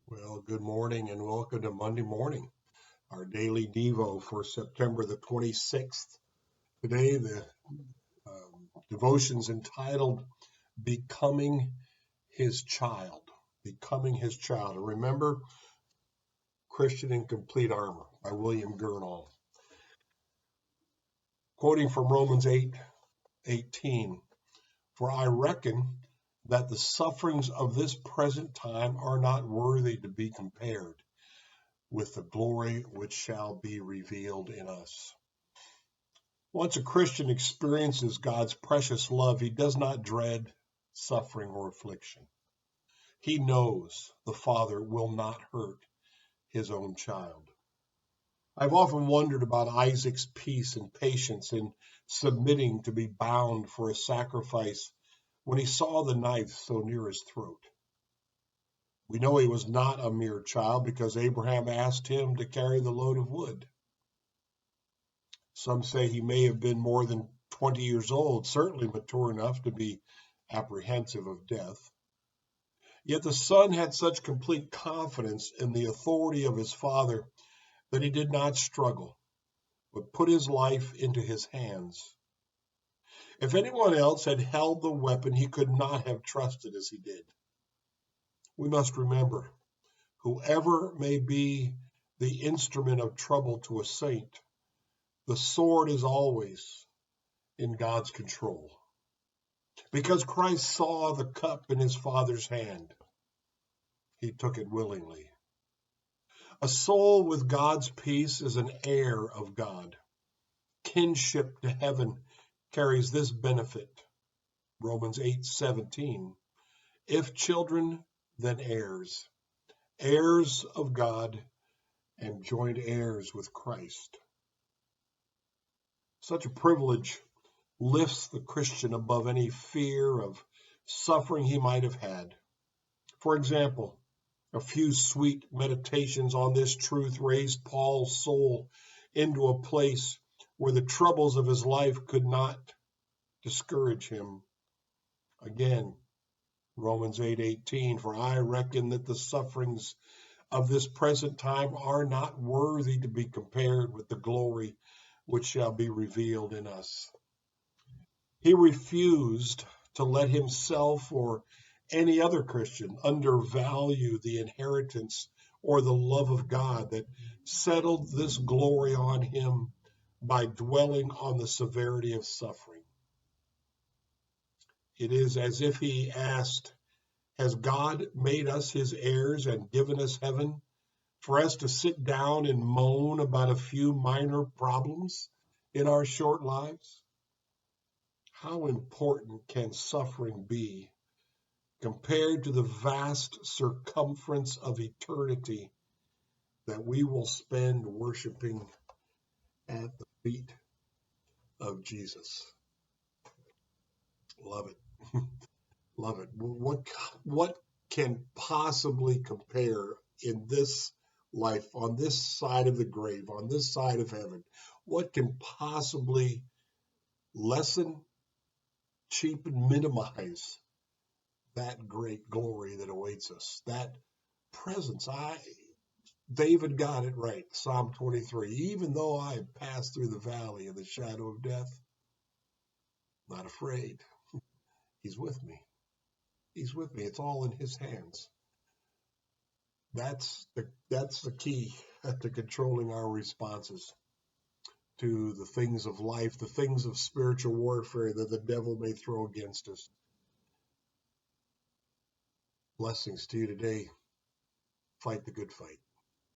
Well, good morning and welcome to Monday morning, our daily Devo for September the 26th. Today, the devotion's entitled Becoming His Child. Becoming His Child. And remember, Christian in Complete Armor by William Gurnall. Quoting from Romans 8:18, "For I reckon that the sufferings of this present time are not worthy to be compared with the glory which shall be revealed in us." Once a Christian experiences God's precious love, he does not dread suffering or affliction. He knows the Father will not hurt his own child. I've often wondered about Isaac's peace and patience in submitting to be bound for a sacrifice when he saw the knife so near his throat. We know he was not a mere child because Abraham asked him to carry the load of wood. Some say he may have been more than 20 years old, certainly mature enough to be apprehensive of death. Yet the son had such complete confidence in the authority of his father that he did not struggle, but put his life into his hands. If anyone else had held the weapon, he could not have trusted as he did. We must remember, whoever may be the instrument of trouble to a saint, the sword is always in God's control. Because Christ saw the cup in his Father's hand, he took it willingly. A soul with God's peace is an heir of God. Kinship to heaven carries this benefit. Romans 8:17. If children, then heirs, heirs of God and joint heirs with Christ. Such a privilege lifts the Christian above any fear of suffering he might have had. For example, a few sweet meditations on this truth raised Paul's soul into a place where the troubles of his life could not discourage him. Again, Romans 8:18, "For I reckon that the sufferings of this present time are not worthy to be compared with the glory which shall be revealed in us." He refused to let himself or any other Christian undervalue the inheritance or the love of God that settled this glory on him by dwelling on the severity of suffering. It is as if he asked, "Has God made us his heirs and given us heaven for us to sit down and moan about a few minor problems in our short lives?" How important can suffering be compared to the vast circumference of eternity that we will spend worshiping at the feet of Jesus? Love it. Love it. What can possibly compare in this life, on this side of the grave, on this side of heaven? What can possibly lessen, cheapen, minimize that great glory that awaits us, that presence? David got it right. Psalm 23, "Even though I pass through the valley of the shadow of death, not afraid. He's with me. He's with me. It's all in his hands." That's the key to controlling our responses to the things of life, the things of spiritual warfare that the devil may throw against us. Blessings to you today. Fight the good fight.